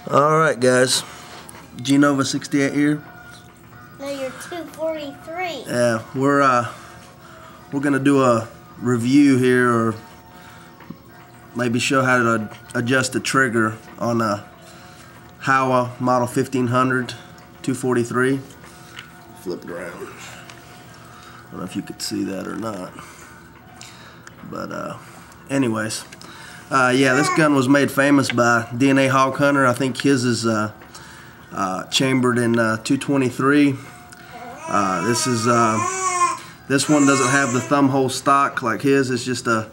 Alright guys, Genova 68 here. No, you're 243. Yeah, we're gonna do a review here, or maybe show how to adjust the trigger on a Howa model 1500 243. Flip it around. I don't know if you could see that or not, but anyways, yeah, this gun was made famous by DNA Hog Hunter. I think his is chambered in 223. This one doesn't have the thumb hole stock like his. It's just a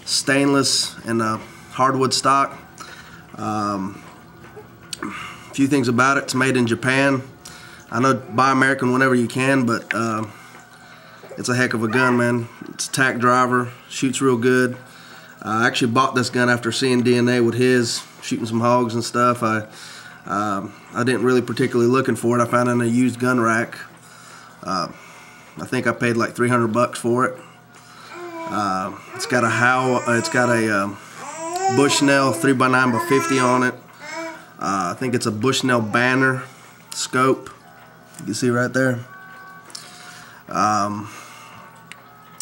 stainless and a hardwood stock. A few things about it: it's made in Japan. I know buy American whenever you can, but it's a heck of a gun, man. It's a tack driver, shoots real good. I actually bought this gun after seeing DNA with his, shooting some hogs and stuff. I didn't really particularly looking for it. I found it in a used gun rack. I think I paid like 300 bucks for it. It's got a Howa. It's got a Bushnell 3x9x50 on it. I think it's a Bushnell banner scope. You can see right there.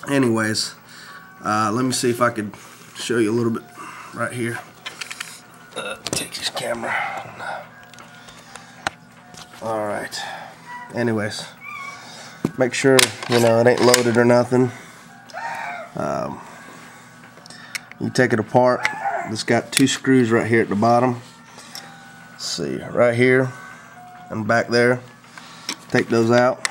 Anyways, let me see if I could show you a little bit right here. Take this camera. Alright. Anyways, make sure it ain't loaded or nothing. You take it apart. It's got two screws right here at the bottom. Let's see, right here and back there. Take those out.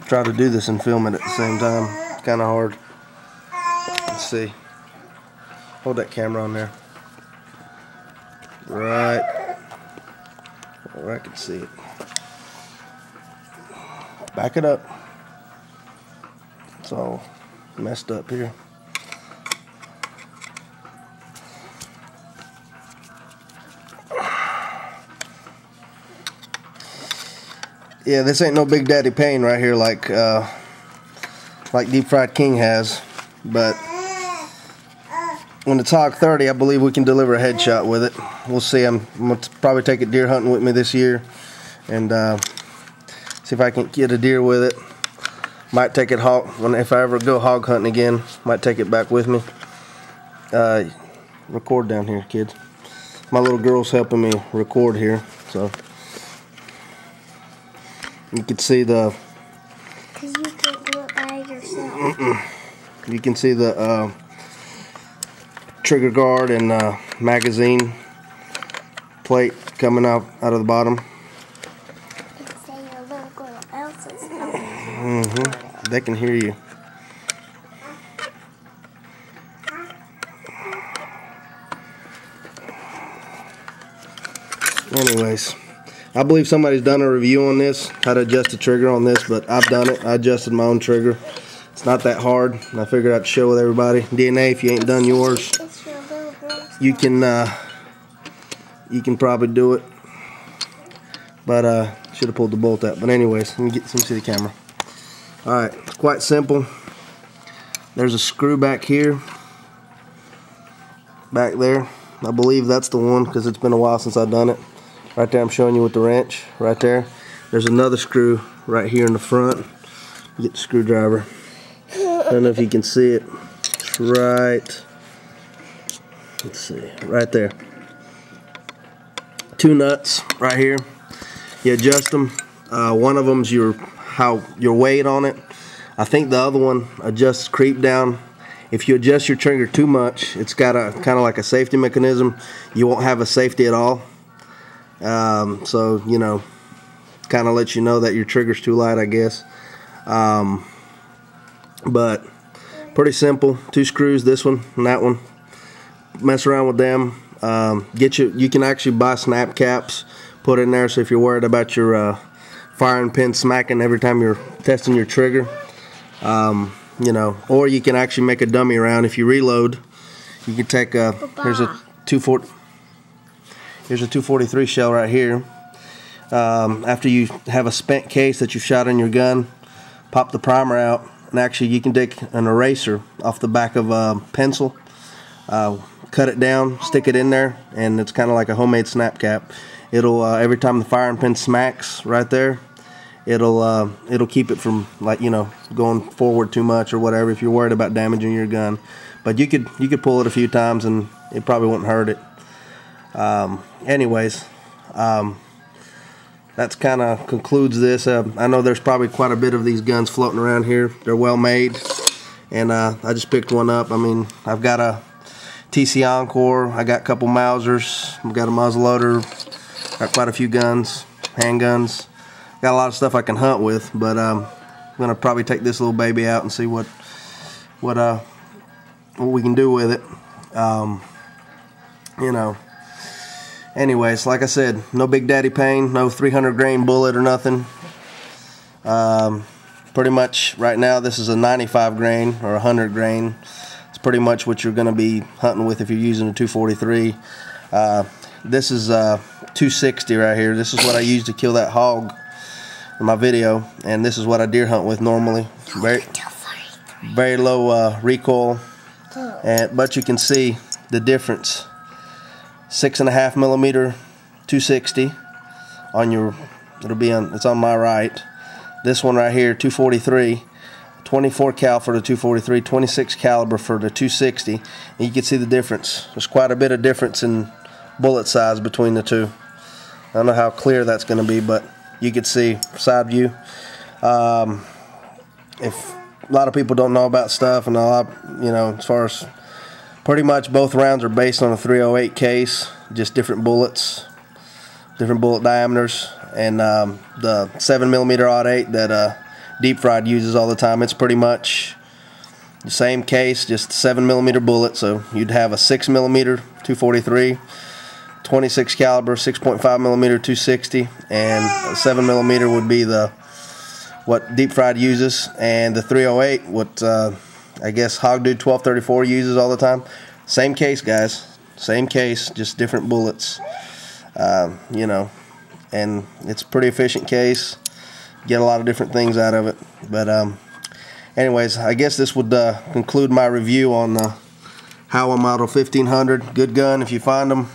Try to do this and film it at the same time. It's kind of hard. Let's see. Hold that camera on there. Right. Where I can see it. Back it up. It's all messed up here. Yeah, this ain't no Big Daddy pain right here like Deep Fried King has, but when it's Hog 30, I believe we can deliver a headshot with it. We'll see. I'm gonna probably take it deer hunting with me this year, and see if I can get a deer with it. Might take it if I ever go hog hunting again. Might take it back with me. Record down here, kids. My little girl's helping me record here, so. You can see the. Because you can do it by yourself. You can see the trigger guard and magazine plate coming out of the bottom. You can say your little girl else is coming. They can hear you. Anyways. I believe somebody's done a review on this, how to adjust the trigger on this, but I've done it. I adjusted my own trigger. It's not that hard. I figured I'd share with everybody. DNA, if you ain't done yours, you can probably do it. But should have pulled the bolt out. But anyways, let me see the camera. All right, it's quite simple. There's a screw back here, back there. I believe that's the one because it's been a while since I've done it. Right there, I'm showing you with the wrench. Right there. There's another screw right here in the front. Get the screwdriver. I don't know if you can see it. It's right. Let's see. Right there. Two nuts right here. You adjust them. One of them's your weight on it. I think the other one adjusts creep down. If you adjust your trigger too much, it's got a kind of like a safety mechanism. You won't have a safety at all. So kind of lets you know that your trigger's too light, I guess. But pretty simple. Two screws, this one and that one. Mess around with them. You can actually buy snap caps, put in there, so if you're worried about your firing pin smacking every time you're testing your trigger, or you can actually make a dummy round. If you reload, you can take here's a 243 shell right here. After you have a spent case that you shot in your gun, pop the primer out, and actually you can take an eraser off the back of a pencil cut it down, stick it in there, and it's kind of like a homemade snap cap. It'll every time the firing pin smacks right there, it'll keep it from, like, you know, going forward too much or whatever if you're worried about damaging your gun. But you could pull it a few times and it probably wouldn't hurt it. Anyways, that's kind of concludes this. I know there's probably quite a bit of these guns floating around here. They're well made, and I just picked one up. I mean, I've got a TC Encore, I got a couple Mausers, I've got a muzzleloader, got quite a few guns, handguns. Got a lot of stuff I can hunt with, but I'm gonna probably take this little baby out and see what we can do with it. You know. Anyways, like I said, no Big Daddy pain, no 300 grain bullet or nothing. Pretty much right now this is a 95 grain or 100 grain. It's pretty much what you're going to be hunting with if you're using a 243. This is 260 right here. This is what I use to kill that hog in my video, and this is what I deer hunt with normally. Very low recoil, but you can see the difference. 6.5 millimeter 260 on your, it's on my right. This one right here, 243, 24 cal for the 243, 26 caliber for the 260, and you can see the difference. There's quite a bit of difference in bullet size between the two. I don't know how clear that's going to be, but you can see side view. If a lot of people don't know about stuff, and a lot, you know, as far as pretty much both rounds are based on a 308 case, just different bullets, different bullet diameters, and the 7mm odd 8 that Deep Fried uses all the time, it's pretty much the same case, just 7mm bullet. So you'd have a 6mm 243, 26 caliber 6.5mm 260, and a 7mm would be what Deep Fried uses, and the 308 what I guess Hog Dude 1234 uses all the time. Same case, guys. Same case, just different bullets. You know, and it's a pretty efficient case. Get a lot of different things out of it. But anyways, I guess this would conclude my review on the Howa Model 1500. Good gun if you find them.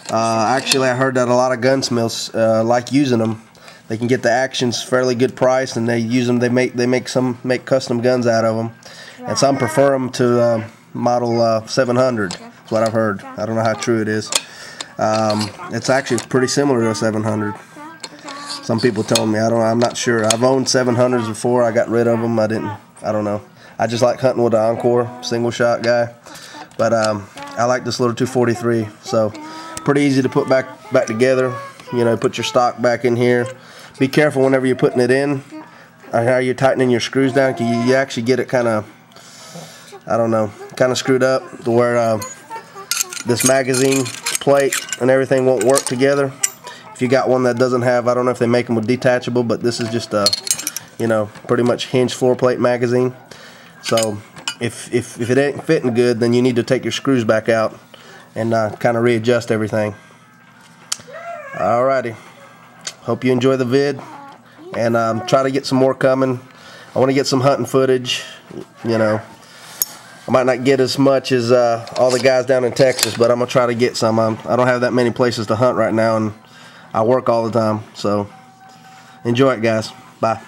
Actually, I heard that a lot of gunsmiths like using them. They can get the actions fairly good price, and they use them. They make custom guns out of them. And some prefer them to Model 700. That's what I've heard. I don't know how true it is. It's actually pretty similar to a 700. Some people told me. I'm not sure. I've owned 700s before. I got rid of them. I don't know. I just like hunting with an Encore, single shot guy. But I like this little 243. So pretty easy to put back together. You know, put your stock back in here. Be careful whenever you're putting it in, or how you're tightening your screws down. You actually get it kind of, I don't know, kind of screwed up to where this magazine plate and everything won't work together. If you got one that doesn't have, I don't know if they make them with detachable, but this is just a, you know, pretty much hinged floor plate magazine. So if it ain't fitting good, then you need to take your screws back out and kind of readjust everything. Alrighty, hope you enjoy the vid, and try to get some more coming. I want to get some hunting footage. You know, I might not get as much as all the guys down in Texas, but I'm gonna try to get some. I don't have that many places to hunt right now, and I work all the time. So enjoy it, guys. Bye.